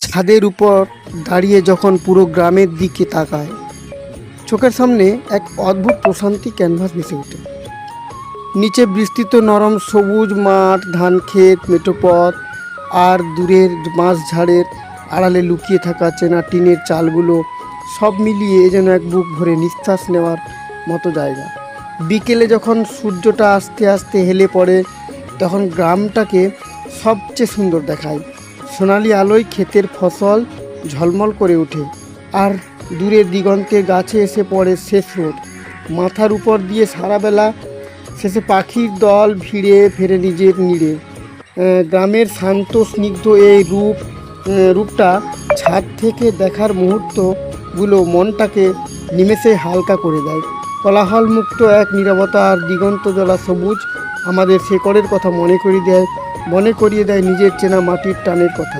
ছাদের উপর দাঁড়িয়ে যখন পুরো গ্রামের দিকে তাকায়, চোখের সামনে এক অদ্ভুত প্রশান্তি ক্যানভাস ভেসে ওঠে। নিচে বিস্তৃত নরম সবুজ মাঠ, ধান ক্ষেত, মেঠো পথ, আর দূরের বাঁশঝাড়ের আড়ালে লুকিয়ে থাকা চেনা টিনের চালগুলো, সব মিলিয়ে যেন এক বুক ভরে নিঃশ্বাস নেওয়ার মতো জায়গা। বিকেলে যখন সূর্যটা আস্তে আস্তে হেলে পড়ে, তখন গ্রামটাকে সবচেয়ে সুন্দর দেখায়। সোনালি আলোয় ক্ষেতের ফসল ঝলমল করে ওঠে, আর দূরের দিগন্তে গাছে এসে পড়ে শেষ রোদ। মাথার উপর দিয়ে সারাবেলা শেষে পাখির দল ভিড়ে ফেরে নিজের নিড়ে। গ্রামের শান্ত স্নিগ্ধ এই রূপটা ছাদ থেকে দেখার মুহূর্তগুলো মনটাকে নিমেষে হালকা করে দেয়। কোলাহল মুক্ত এক নীরবতা আর দিগন্ত জলা সবুজ আমাদের শেকড়ের কথা মনে করিয়ে দেয় নিজের চেনা মাটির টানের কথা।